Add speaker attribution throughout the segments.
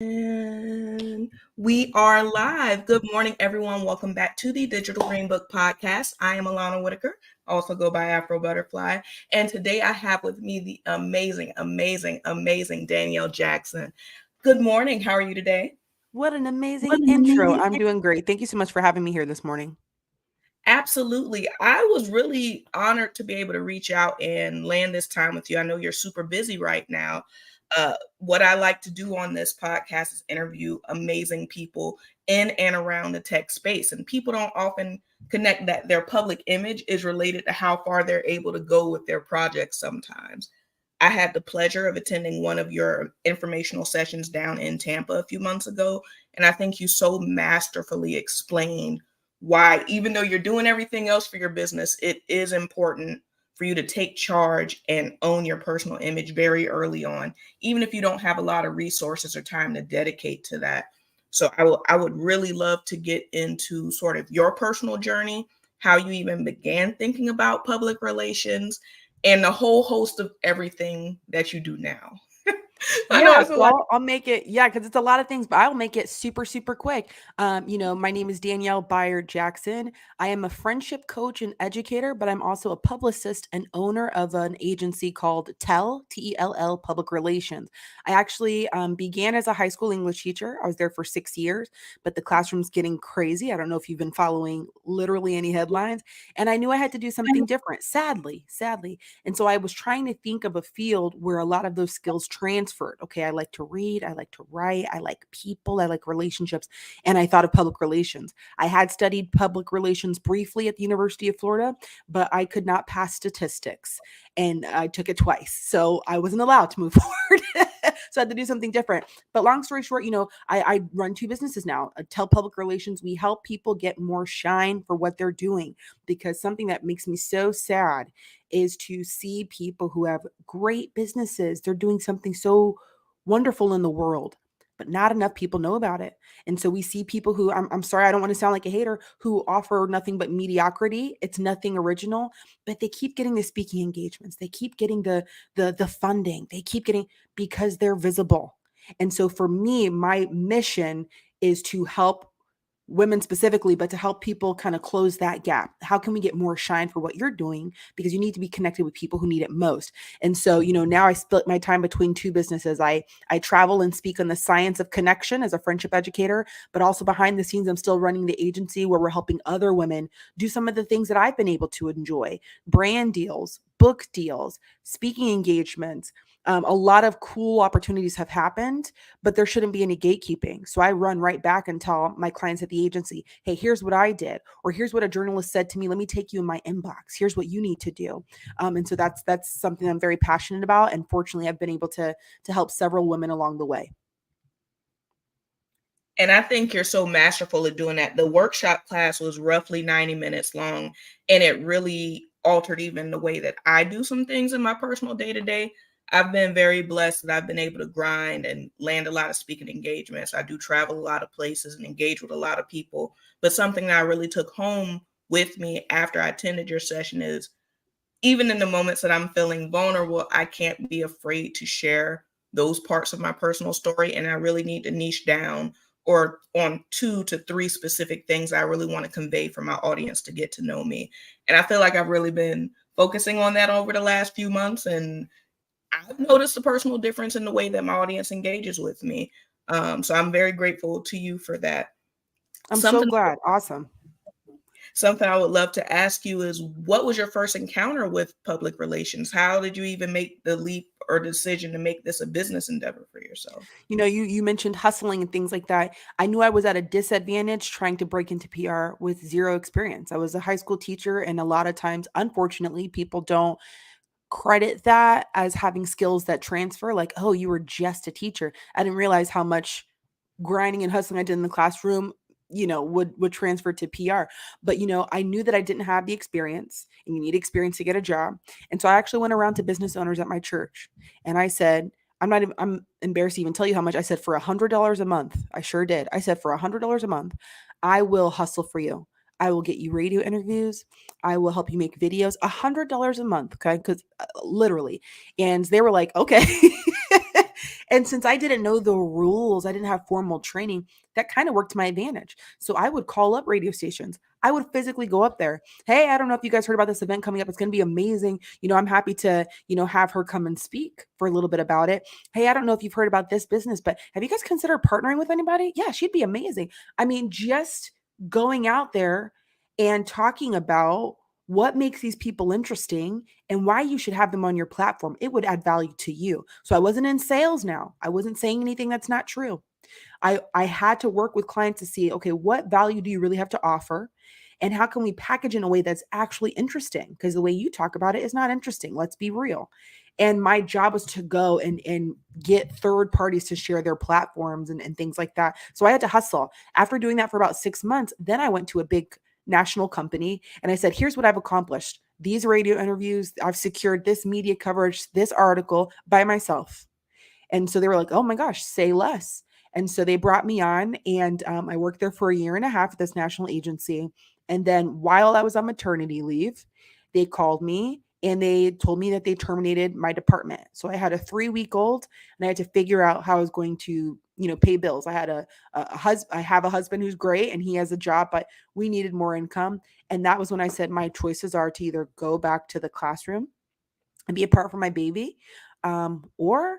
Speaker 1: And we are live. Good morning, everyone. Welcome back to the Digital Green Book Podcast. I am Alana Whitaker, also go by Afro Butterfly. And today I have with me the amazing Danielle Jackson. Good morning. How are you today?
Speaker 2: What an amazing intro. I'm doing great. Thank you so much for having me here this morning.
Speaker 1: Absolutely. I was really honored to be able to reach out and land this time with you. I know you're super busy right now. What I like to do on this podcast is interview amazing people in and around the tech space. And people don't often connect that their public image is related to how far they're able to go with their projects sometimes. I had the pleasure of attending one of your informational sessions down in Tampa a few months ago. And I think you so masterfully explained why, even though you're doing everything else for your business, it is important for you to take charge and own your personal image very early on, even if you don't have a lot of resources or time to dedicate to that. So I would really love to get into sort of your personal journey, how you even began thinking about public relations, and the whole host of everything that you do now. I know
Speaker 2: Yeah,
Speaker 1: it's a
Speaker 2: so
Speaker 1: lot.
Speaker 2: I'll make it, yeah, because it's a lot of things, but I'll make it super, super quick. My name is Danielle Bayard Jackson. I am a friendship coach and educator, but I'm also a publicist and owner of an agency called TELL Public Relations. I actually began as a high school English teacher. I was there for 6 years, but the classroom's getting crazy. I don't know if you've been following literally any headlines, and I knew I had to do something different, sadly. And so I was trying to think of a field where a lot of those skills transferred. Okay, I like to read, I like to write, I like people, I like relationships. And I thought of public relations. I had studied public relations briefly at the University of Florida, but I could not pass statistics. And I took it twice. So I wasn't allowed to move forward. So I had to do something different. But long story short, I run two businesses now. Tell Public Relations. We help people get more shine for what they're doing, because something that makes me so sad is to see people who have great businesses. They're doing something so wonderful in the world, but not enough people know about it. And so we see people who, I'm sorry, I don't want to sound like a hater, who offer nothing but mediocrity. It's nothing original, but they keep getting the speaking engagements. They keep getting the funding. They keep getting, because they're visible. And so for me, my mission is to help women specifically, but to help people kind of close that gap. How can we get more shine for what you're doing? Because you need to be connected with people who need it most. And so, now I split my time between two businesses. I travel and speak on the science of connection as a friendship educator, but also behind the scenes, I'm still running the agency where we're helping other women do some of the things that I've been able to enjoy: brand deals, book deals, speaking engagements. A lot of cool opportunities have happened, but there shouldn't be any gatekeeping. So I run right back and tell my clients at the agency, hey, here's what I did, or here's what a journalist said to me. Let me take you in my inbox. Here's what you need to do. And so that's something I'm very passionate about. And fortunately, I've been able to help several women along the way.
Speaker 1: And I think you're so masterful at doing that. The workshop class was roughly 90 minutes long, and it really altered even the way that I do some things in my personal day to day. I've been very blessed that I've been able to grind and land a lot of speaking engagements. I do travel a lot of places and engage with a lot of people. But something that I really took home with me after I attended your session is, even in the moments that I'm feeling vulnerable, I can't be afraid to share those parts of my personal story. And I really need to niche down or on 2 to 3 specific things I really want to convey for my audience to get to know me. And I feel like I've really been focusing on that over the last few months. And I've noticed a personal difference in the way that my audience engages with me. So I'm very grateful to you for that.
Speaker 2: I'm so
Speaker 1: Something
Speaker 2: glad. Awesome.
Speaker 1: Something I would love to ask you is, what was your first encounter with public relations? How did you even make the leap or decision to make this a business endeavor for yourself?
Speaker 2: You mentioned hustling and things like that. I knew I was at a disadvantage trying to break into PR with zero experience. I was a high school teacher, and a lot of times, unfortunately, people don't credit that as having skills that transfer. Like, oh, you were just a teacher. I didn't realize how much grinding and hustling I did in the classroom would transfer to PR. But I knew that I didn't have the experience, and you need experience to get a job. And so I actually went around to business owners at my church, and I said, I'm embarrassed to even tell you how much. I said, for $100 a month. I sure did. I said, for $100 a month, I will hustle for you. I will get you radio interviews. I will help you make videos. $100 a month. Okay. Because literally. And they were like, okay. And since I didn't know the rules, I didn't have formal training, that kind of worked to my advantage. So I would call up radio stations. I would physically go up there. Hey, I don't know if you guys heard about this event coming up. It's going to be amazing. I'm happy to, have her come and speak for a little bit about it. Hey, I don't know if you've heard about this business, but have you guys considered partnering with anybody? Yeah, she'd be amazing. I mean, just going out there and talking about what makes these people interesting and why you should have them on your platform. It would add value to you. So I wasn't in sales now. I wasn't saying anything that's not true. I had to work with clients to see, okay, what value do you really have to offer? And how can we package in a way that's actually interesting? Because the way you talk about it is not interesting. Let's be real. And my job was to go and get third parties to share their platforms and things like that. So I had to hustle. After doing that for about 6 months, then I went to a big national company and I said, here's what I've accomplished. These radio interviews, I've secured this media coverage, this article by myself. And so they were like, oh my gosh, say less. And so they brought me on, and I worked there for a year and a half at this national agency. And then while I was on maternity leave, they called me and they told me that they terminated my department. So I had a 3-week-old and I had to figure out how I was going to, pay bills. I had I have a husband who's great and he has a job, but we needed more income. And that was when I said my choices are to either go back to the classroom and be a part for my baby, or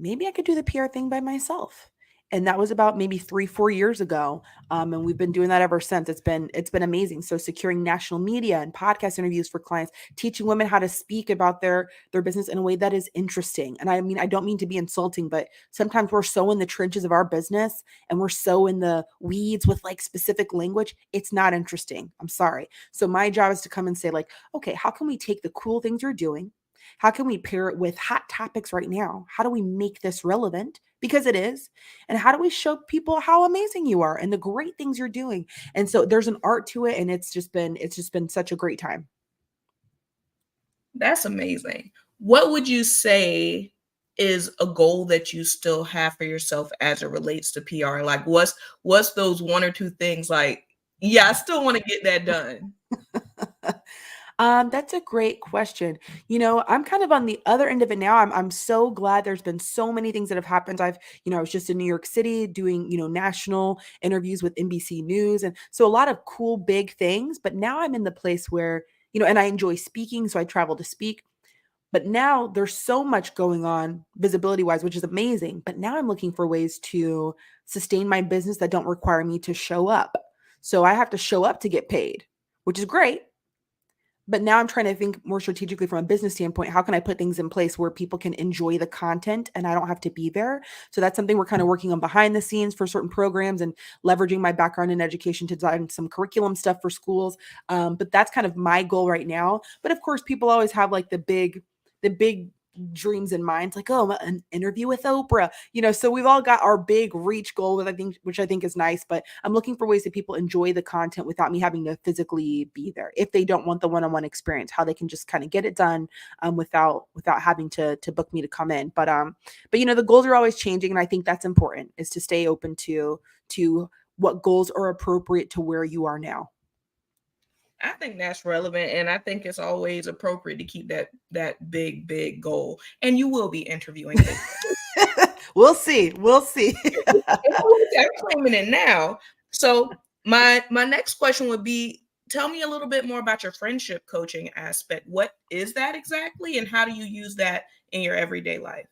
Speaker 2: maybe I could do the PR thing by myself. And that was about maybe 3-4 years ago. And we've been doing that ever since. It's been amazing. So securing national media and podcast interviews for clients, teaching women how to speak about their business in a way that is interesting. And I mean, I don't mean to be insulting, but sometimes we're so in the trenches of our business and we're so in the weeds with like specific language. It's not interesting. I'm sorry. So my job is to come and say like, okay, how can we take the cool things you're doing? How can we pair it with hot topics right now? How do we make this relevant? Because it is. And how do we show people how amazing you are and the great things you're doing? And so there's an art to it, and it's just been such a great time.
Speaker 1: That's amazing. What would you say is a goal that you still have for yourself as it relates to PR? Like what's those one or two things like, yeah, I still want to get that done.
Speaker 2: That's a great question. I'm kind of on the other end of it now. I'm so glad there's been so many things that have happened. I was just in New York City doing, national interviews with NBC News. And so a lot of cool, big things. But now I'm in the place where, and I enjoy speaking. So I travel to speak. But now there's so much going on visibility wise, which is amazing. But now I'm looking for ways to sustain my business that don't require me to show up. So I have to show up to get paid, which is great. But now I'm trying to think more strategically from a business standpoint. How can I put things in place where people can enjoy the content and I don't have to be there? So that's something we're kind of working on behind the scenes for certain programs and leveraging my background in education to design some curriculum stuff for schools. But that's kind of my goal right now. But of course, people always have like the big dreams in mind, like, oh, an interview with Oprah, so we've all got our big reach goal which I think is nice, but I'm looking for ways that people enjoy the content without me having to physically be there. If they don't want the one-on-one experience, how they can just kind of get it done, without having to book me to come in. But the goals are always changing. And I think that's important, is to stay open to what goals are appropriate to where you are now.
Speaker 1: I think that's relevant, and I think it's always appropriate to keep that big goal. And you will be interviewing Oprah.
Speaker 2: We'll see.
Speaker 1: I'm claiming it now. So my next question would be, tell me a little bit more about your friendship coaching aspect. What is that exactly, and how do you use that in your everyday life?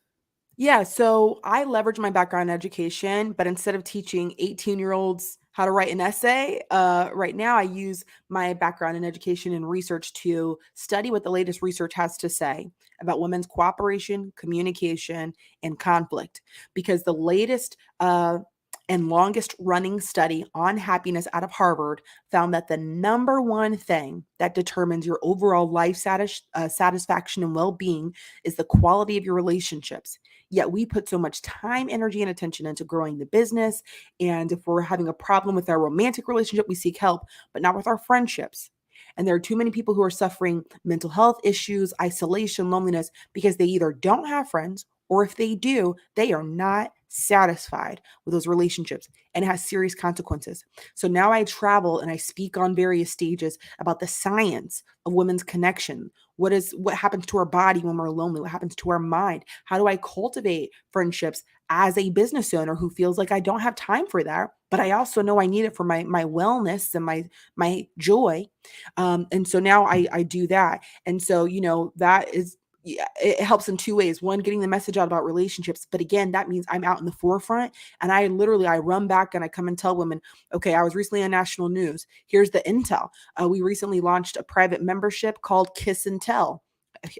Speaker 2: Yeah, so I leverage my background in education, but instead of teaching 18-year-olds how to write an essay, right now I use my background in education and research to study what the latest research has to say about women's cooperation, communication, and conflict. Because the latest and longest running study on happiness out of Harvard found that the number one thing that determines your overall life satisfaction and well-being is the quality of your relationships. Yet we put so much time, energy, and attention into growing the business. And if we're having a problem with our romantic relationship, we seek help, but not with our friendships. And there are too many people who are suffering mental health issues, isolation, loneliness, because they either don't have friends, or if they do, they are not satisfied with those relationships, and it has serious consequences. So now I travel and I speak on various stages about the science of women's connection. What happens to our body when we're lonely? What happens to our mind? How do I cultivate friendships as a business owner who feels like I don't have time for that, but I also know I need it for my wellness and my joy. And so now I do that. And so, that is, yeah, it helps in two ways. One, getting the message out about relationships. But again, that means I'm out in the forefront, and I run back and I come and tell women, okay, I was recently on national news. Here's the intel. We recently launched a private membership called Kiss and Tell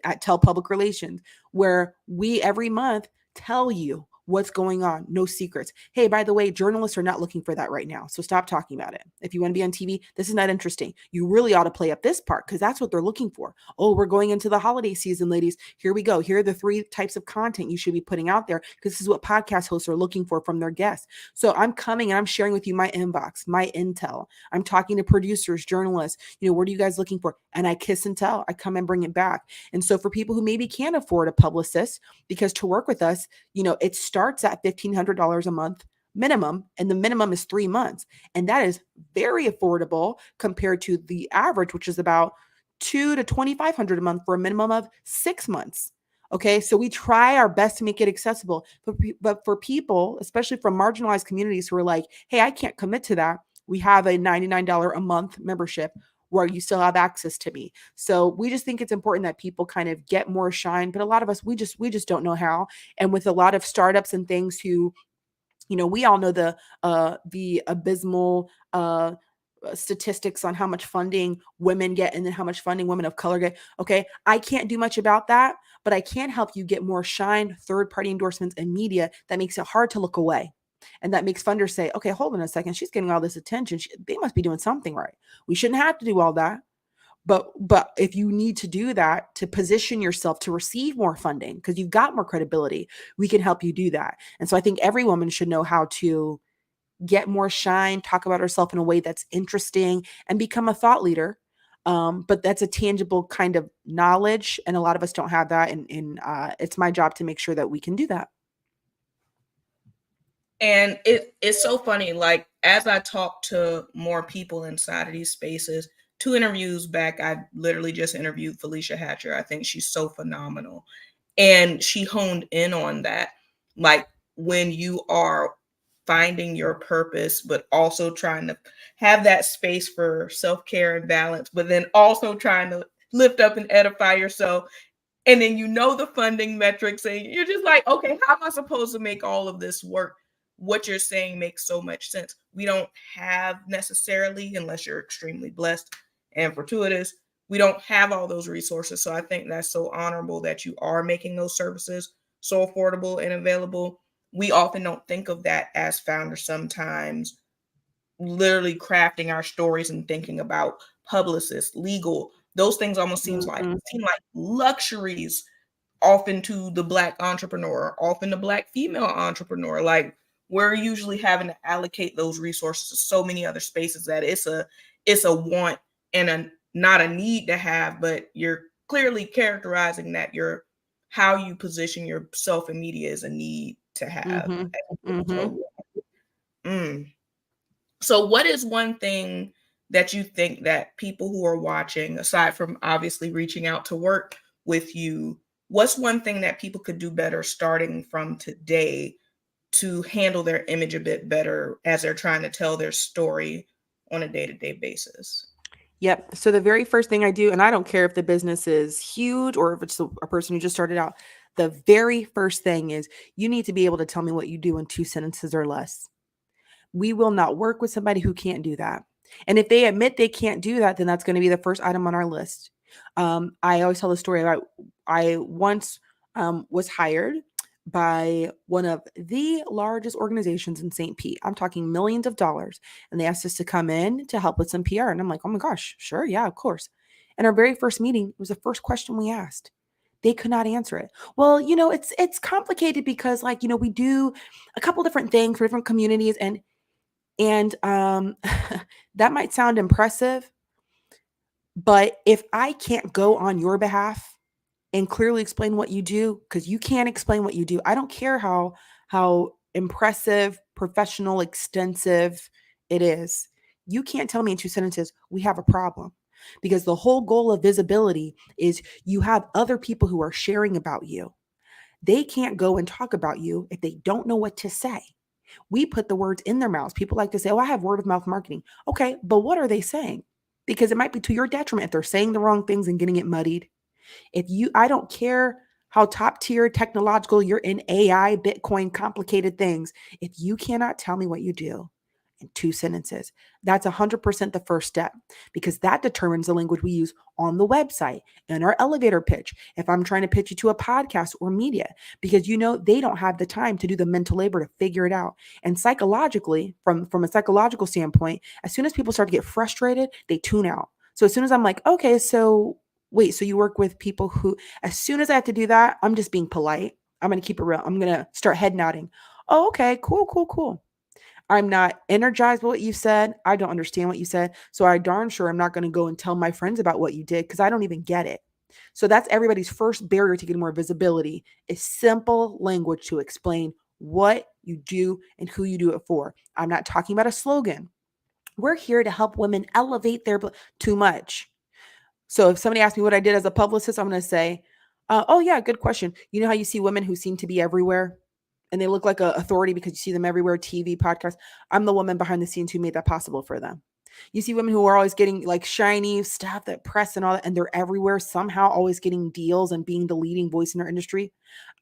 Speaker 2: at Tell Public Relations, where we every month tell you what's going on. No secrets. Hey, by the way, journalists are not looking for that right now. So stop talking about it. If you want to be on TV, this is not interesting. You really ought to play up this part because that's what they're looking for. Oh, we're going into the holiday season, ladies. Here we go. Here are the 3 types of content you should be putting out there because this is what podcast hosts are looking for from their guests. So I'm coming and I'm sharing with you my inbox, my intel. I'm talking to producers, journalists. What are you guys looking for? And I kiss and tell. I come and bring it back. And so for people who maybe can't afford a publicist, because to work with us, it starts at $1,500 a month minimum, and the minimum is 3 months. And that is very affordable compared to the average, which is about 2 to 2,500 a month for a minimum of 6 months. Okay, so we try our best to make it accessible, but for people, especially from marginalized communities who are like, hey, I can't commit to that, we have a $99 a month membership where you still have access to me. So we just think it's important that people kind of get more shine, but a lot of us, we just don't know how. And with a lot of startups and things who, we all know the abysmal statistics on how much funding women get and then how much funding women of color get. Okay, I can't do much about that, but I can help you get more shine, third party endorsements, and media that makes it hard to look away. And that makes funders say, okay, hold on a second. She's getting all this attention. They must be doing something right. We shouldn't have to do all that. But if you need to do that to position yourself to receive more funding because you've got more credibility, we can help you do that. And so I think every woman should know how to get more shine, talk about herself in a way that's interesting, and become a thought leader. But that's a tangible kind of knowledge, and a lot of us don't have that. And it's my job to make sure that we can do that.
Speaker 1: And it's so funny, like as I talk to more people inside of these spaces, 2 interviews back, I literally just interviewed Felicia Hatcher. I think she's so phenomenal. And she honed in on that. Like when you are finding your purpose, but also trying to have that space for self-care and balance, but then also trying to lift up and edify yourself. And then the funding metrics, and you're just like, okay, how am I supposed to make all of this work? What you're saying makes so much sense. We don't have necessarily, unless you're extremely blessed and fortuitous, we don't have all those resources. So I think that's so honorable that you are making those services so affordable and available. We often don't think of that as founders sometimes, literally crafting our stories and thinking about publicists, legal, those things almost
Speaker 2: Mhm.
Speaker 1: seem like luxuries often to the Black entrepreneur, often the Black female entrepreneur. Like we're usually having to allocate those resources to so many other spaces that it's a want and a not a need to have, but you're clearly characterizing that your how you position yourself in media is a need to have.
Speaker 2: Mhm. Mhm.
Speaker 1: So, mm. So what is one thing that you think that people who are watching, aside from obviously reaching out to work with you, what's one thing that people could do better starting from today to handle their image a bit better as they're trying to tell their story on a day-to-day basis?
Speaker 2: Yep. So the very first thing I do, and I don't care if the business is huge or if it's a person who just started out, the very first thing is you need to be able to tell me what you do in 2 sentences or less. We will not work with somebody who can't do that. And if they admit they can't do that, then that's going to be the first item on our list. I always tell the story about I once was hired by one of the largest organizations in St. Pete. I'm talking millions of dollars. And they asked us to come in to help with some PR. And I'm like, oh my gosh, sure. Yeah, of course. And our very first meeting was the first question we asked. They could not answer it. Well, it's complicated because we do a couple different things for different communities, and that might sound impressive, but if I can't go on your behalf and clearly explain what you do, because you can't explain what you do, I don't care how impressive, professional, extensive it is, you can't tell me in 2 sentences, we have a problem. Because the whole goal of visibility is you have other people who are sharing about you. They can't go and talk about you if they don't know what to say. We put the words in their mouths. People like to say, oh, I have word of mouth marketing. Okay, but what are they saying? Because it might be to your detriment if they're saying the wrong things and getting it muddied. I don't care how top tier technological you're in AI, Bitcoin, complicated things. If you cannot tell me what you do in 2 sentences, that's 100% the first step, because that determines the language we use on the website, in our elevator pitch. If I'm trying to pitch you to a podcast or media, because they don't have the time to do the mental labor to figure it out. And psychologically, from a psychological standpoint, as soon as people start to get frustrated, they tune out. So as soon as I'm like, okay, so wait, so you work with people who, as soon as I have to do that, I'm just being polite. I'm going to keep it real. I'm going to start head nodding. Oh, okay, cool, cool, cool. I'm not energized by what you said. I don't understand what you said. So I darn sure I'm not going to go and tell my friends about what you did because I don't even get it. So that's everybody's first barrier to getting more visibility, is simple language to explain what you do and who you do it for. I'm not talking about a slogan. We're here to help women elevate their too much. So if somebody asks me what I did as a publicist, I'm going to say, oh, yeah, good question. You know how you see women who seem to be everywhere and they look like an authority because you see them everywhere, TV, podcast? I'm the woman behind the scenes who made that possible for them. You see women who are always getting like shiny stuff, that press and all that, and they're everywhere, somehow always getting deals and being the leading voice in their industry.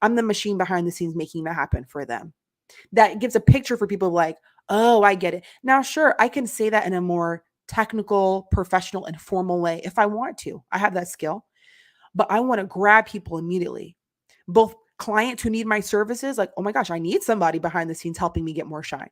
Speaker 2: I'm the machine behind the scenes making that happen for them. That gives a picture for people like, oh, I get it. Now, sure, I can say that in a more technical, professional, and formal way if I want to. I have that skill, but I want to grab people immediately. Both clients who need my services, like, oh my gosh, I need somebody behind the scenes helping me get more shine.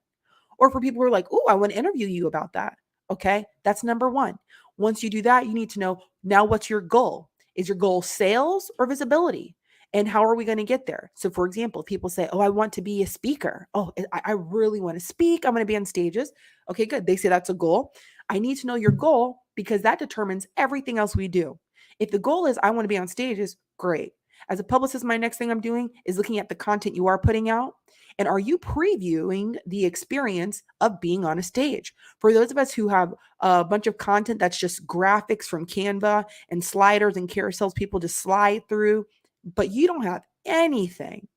Speaker 2: Or for people who are like, oh, I want to interview you about that. Okay, that's number one. Once you do that, you need to know now what's your goal? Is your goal sales or visibility? And how are we going to get there? So, for example, people say, oh, I want to be a speaker. Oh, I really want to speak. I'm going to be on stages. Okay, good. They say that's a goal. I need to know your goal because that determines everything else we do. If the goal is I want to be on stages, great. As a publicist, my next thing I'm doing is looking at the content you are putting out. And are you previewing the experience of being on a stage? For those of us who have a bunch of content that's just graphics from Canva and sliders and carousels people just slide through, but you don't have anything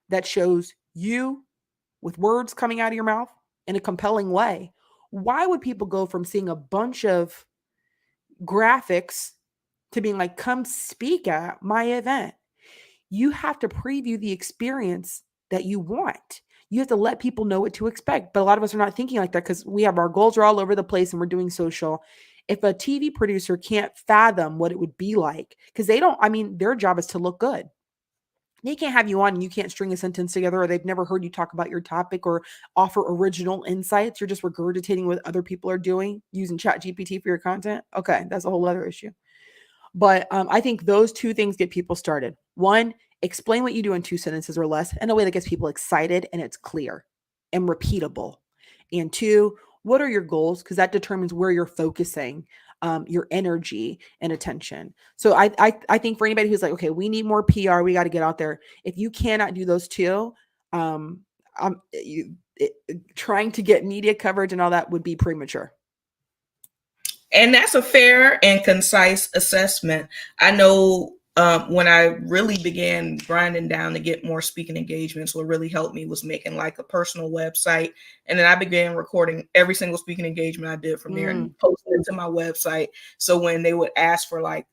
Speaker 2: that shows you with words coming out of your mouth in a compelling way, why would people go from seeing a bunch of graphics to being like, come speak at my event? You have to preview the experience that you want. You have to let people know what to expect. But a lot of us are not thinking like that because we have our goals are all over the place and we're doing social. If a TV producer can't fathom what it would be like, because they don't, I mean, their job is to look good. They can't have you on and you can't string a sentence together, or they've never heard you talk about your topic or offer original insights. You're just regurgitating what other people are doing using Chat GPT for your content. Okay, that's a whole other issue. But I think those two things get people started. One, explain what you do in 2 sentences or less in a way that gets people excited and it's clear and repeatable. And two, what are your goals? Because that determines where you're focusing your energy and attention. So I think for anybody who's like, okay, we need more PR, we got to get out there. If you cannot do those two, trying to get media coverage and all that would be premature.
Speaker 1: And that's a fair and concise assessment. I know when I really began grinding down to get more speaking engagements, what really helped me was making like a personal website. And then I began recording every single speaking engagement I did from there and posting it to my website. So when they would ask for like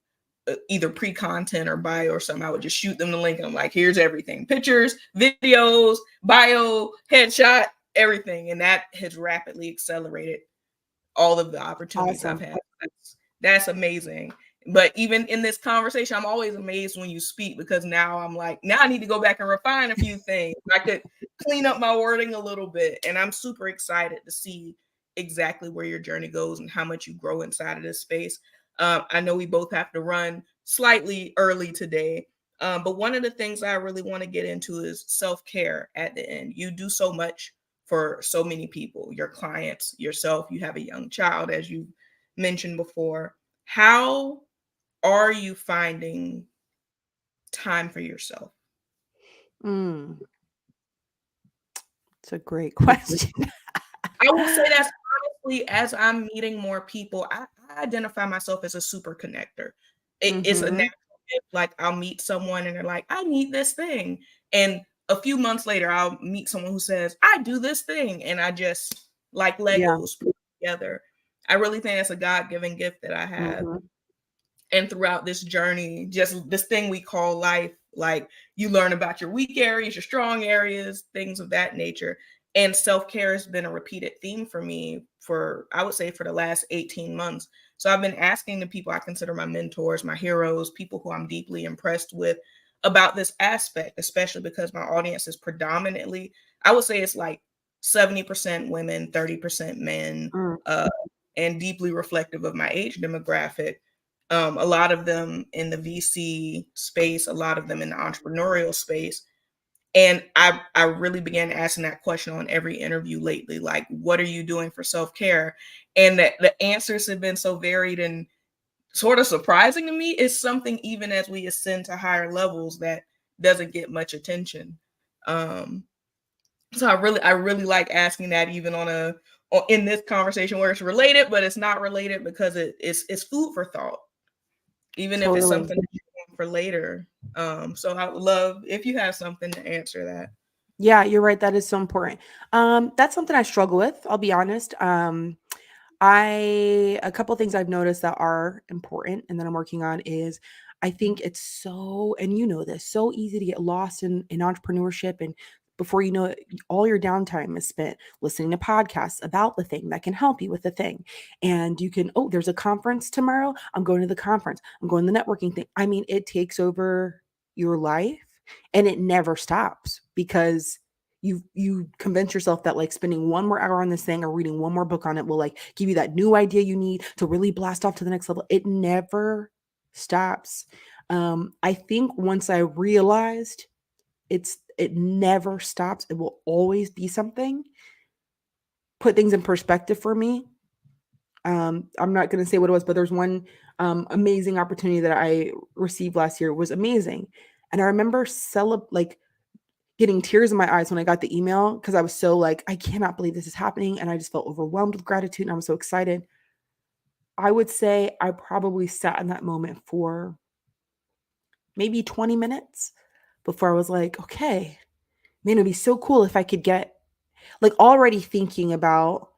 Speaker 1: either pre-content or bio or something, I would just shoot them the link and I'm like, here's everything: pictures, videos, bio, headshot, everything. And that has rapidly accelerated all of the opportunities I've had. That's amazing. But even in this conversation, I'm always amazed when you speak, because now I'm like, now I need to go back and refine a few things. I could clean up my wording a little bit. And I'm super excited to see exactly where your journey goes and how much you grow inside of this space. I know we both have to run slightly early today. But one of the things I really want to get into is self-care at the end. You do so much for so many people, your clients, yourself. You have a young child, as you mentioned before. How are you finding time for yourself?
Speaker 2: It's a great question.
Speaker 1: I will say that's honestly, as I'm meeting more people, I identify myself as a super connector. It's a
Speaker 2: Mhm.
Speaker 1: natural gift. Like I'll meet someone and they're like, I need this thing. And a few months later, I'll meet someone who says, I do this thing. And I just like
Speaker 2: Yeah.
Speaker 1: Legos put together. I really think that's a God given gift that I have.
Speaker 2: Mhm.
Speaker 1: And throughout this journey, just this thing we call life, like you learn about your weak areas, your strong areas, things of that nature. And self-care has been a repeated theme for me for, I would say, for the last 18 months. So I've been asking the people I consider my mentors, my heroes, people who I'm deeply impressed with about this aspect, especially because my audience is predominantly, I would say it's like 70% women, 30% men,
Speaker 2: Mm.
Speaker 1: uh, and deeply reflective of my age demographic. A lot of them in the VC space, a lot of them in the entrepreneurial space. And I really began asking that question on every interview lately, like, what are you doing for self-care? And the answers have been so varied and sort of surprising to me. Is something even as we ascend to higher levels that doesn't get much attention. Um, so I really like asking that even in this conversation where it's related, but it's not related because it's food for thought even if it's
Speaker 2: Totally.
Speaker 1: something that you want for later. So I would love if you have something to answer that.
Speaker 2: Yeah, you're right. That is so important. That's something I struggle with. I'll be honest. A couple things I've noticed that are important and that I'm working on is I think it's so, and you know this, so easy to get lost in entrepreneurship. And before you know it, all your downtime is spent listening to podcasts about the thing that can help you with the thing. And you can, oh, there's a conference tomorrow. I'm going to the conference. I'm going to the networking thing. I mean, it takes over your life and it never stops because you convince yourself that like spending one more hour on this thing or reading one more book on it will like give you that new idea you need to really blast off to the next level. It never stops. I think once I realized it never stops, it will always be something, put things in perspective for me. I'm not going to say what it was, but there's one amazing opportunity that I received last year. It was amazing. And I remember like getting tears in my eyes when I got the email because I was so like, I cannot believe this is happening. And I just felt overwhelmed with gratitude and I was so excited. I would say I probably sat in that moment for maybe 20 minutes before I was like, okay, man, it'd be so cool if I could get like already thinking about,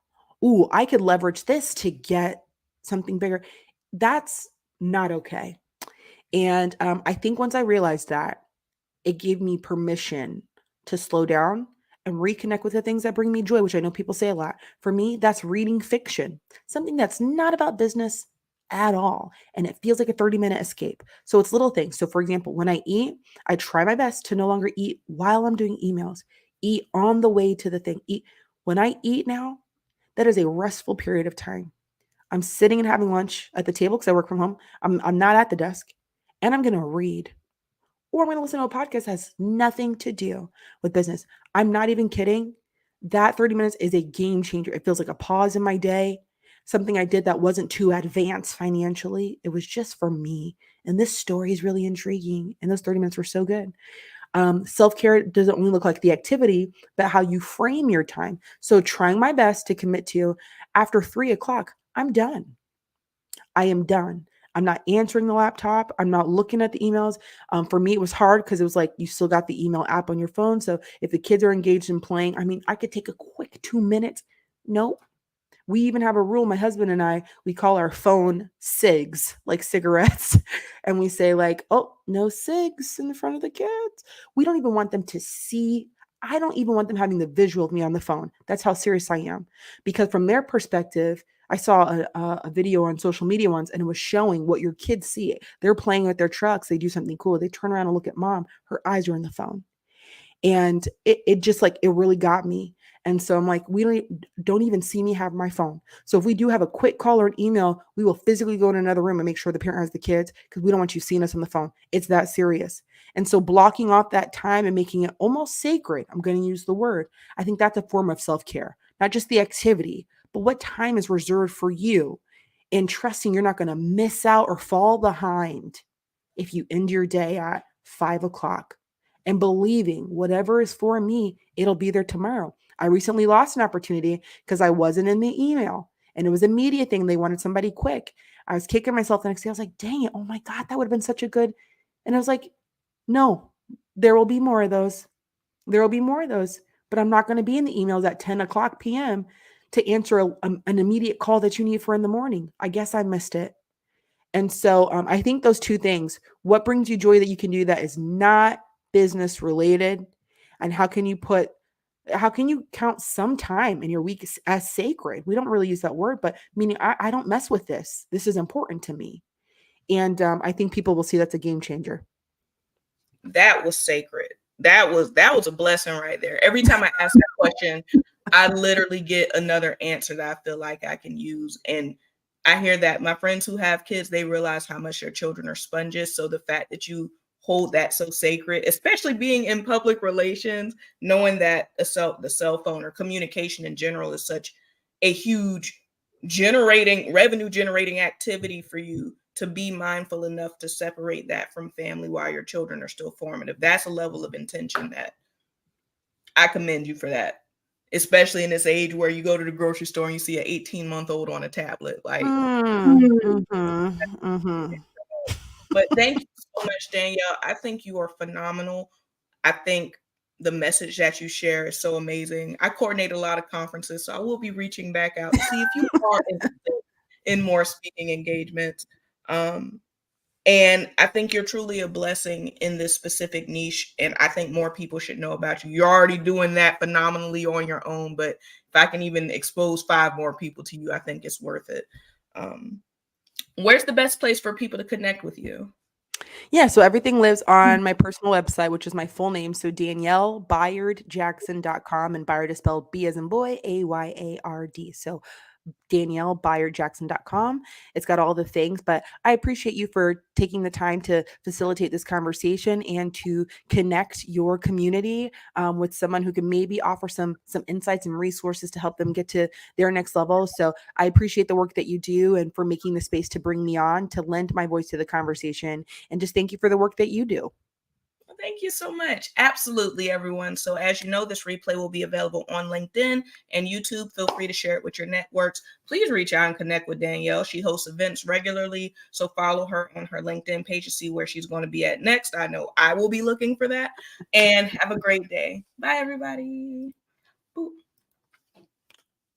Speaker 2: ooh, I could leverage this to get something bigger. That's not okay. And I think once I realized that, it gave me permission to slow down and reconnect with the things that bring me joy, which I know people say a lot. For me, that's reading fiction, something that's not about business at all. And it feels like a 30-minute escape. So it's little things. So, for example, when I eat, I try my best to no longer eat while I'm doing emails, eat on the way to the thing. Eat when I eat now, that is a restful period of time. I'm sitting and having lunch at the table because I work from home. I'm not at the desk and I'm going to read or I'm going to listen to a podcast that has nothing to do with business. I'm not even kidding. That 30 minutes is a game changer. It feels like a pause in my day, something I did that wasn't too advanced financially. It was just for me. And this story is really intriguing. And those 30 minutes were so good. Self care doesn't only look like the activity, but how you frame your time. So, trying my best to commit to after 3 o'clock, I'm done. I am done. I'm not answering the laptop. I'm not looking at the emails. For me, it was hard because it was like you still got the email app on your phone. So if the kids are engaged in playing, I mean, I could take a quick 2 minutes. Nope. We even have a rule, my husband and I, we call our phone cigs, like cigarettes. And we say, like, oh, no cigs in the front of the kids. We don't even want them to see. I don't even want them having the visual of me on the phone. That's how serious I am. Because from their perspective, I saw a video on social media once and it was showing what your kids see. They're playing with their trucks. They do something cool. They turn around and look at mom. Her eyes are in the phone. And it just like, it really got me. And so I'm like, we don't even see me have my phone. So if we do have a quick call or an email, we will physically go in another room and make sure the parent has the kids because we don't want you seeing us on the phone. It's that serious. And so blocking off that time and making it almost sacred, I'm going to use the word. I think that's a form of self-care, not just the activity, but what time is reserved for you and trusting you're not going to miss out or fall behind if you end your day at 5 o'clock and believing whatever is for me, it'll be there tomorrow. I recently lost an opportunity because I wasn't in the email and it was a media thing. They wanted somebody quick. I was kicking myself the next day. I was like, dang it. Oh my God, that would have been such a good. And I was like, no, there will be more of those. There will be more of those, but I'm not going to be in the emails at 10 o'clock p.m. to answer an immediate call that you need for in the morning. I guess I missed it. And so I think those two things, what brings you joy that you can do that is not business related? And how can you count some time in your week as sacred? We don't really use that word, but meaning I don't mess with this. This is important to me. And I think people will see that's a game changer.
Speaker 1: That was sacred. That was a blessing right there. Every time I ask that question, I literally get another answer that I feel like I can use. And I hear that my friends who have kids, they realize how much their children are sponges. So the fact that you hold that so sacred, especially being in public relations, knowing that the cell phone or communication in general is such a huge revenue generating activity for you, to be mindful enough to separate that from family while your children are still formative. That's a level of intention that I commend you for that. Especially in this age where you go to the grocery store and you see an 18-month-old on a tablet. Like, but thank you so much, Danielle. I think you are phenomenal. I think the message that you share is so amazing. I coordinate a lot of conferences, so I will be reaching back out to see if you are interested in more speaking engagements. And I think you're truly a blessing in this specific niche. And I think more people should know about you. You're already doing that phenomenally on your own. But if I can even expose 5 more people to you, I think it's worth it. Where's the best place for people to connect with you?
Speaker 2: Yeah, so everything lives on my personal website, which is my full name. So DanielleBayardJackson.com, and Bayard is spelled B as in boy, Ayard. So DanielleBayardJackson.com. It's got all the things, but I appreciate you for taking the time to facilitate this conversation and to connect your community with someone who can maybe offer some insights and resources to help them get to their next level. So I appreciate the work that you do and for making the space to bring me on to lend my voice to the conversation. And just thank you for the work that you do.
Speaker 1: Thank you so much. Absolutely, everyone. So, as you know, this replay will be available on LinkedIn and YouTube. Feel free to share it with your networks. Please reach out and connect with Danielle. She hosts events regularly. So, follow her on her LinkedIn page to see where she's going to be at next. I know I will be looking for that. And have a great day. Bye, everybody.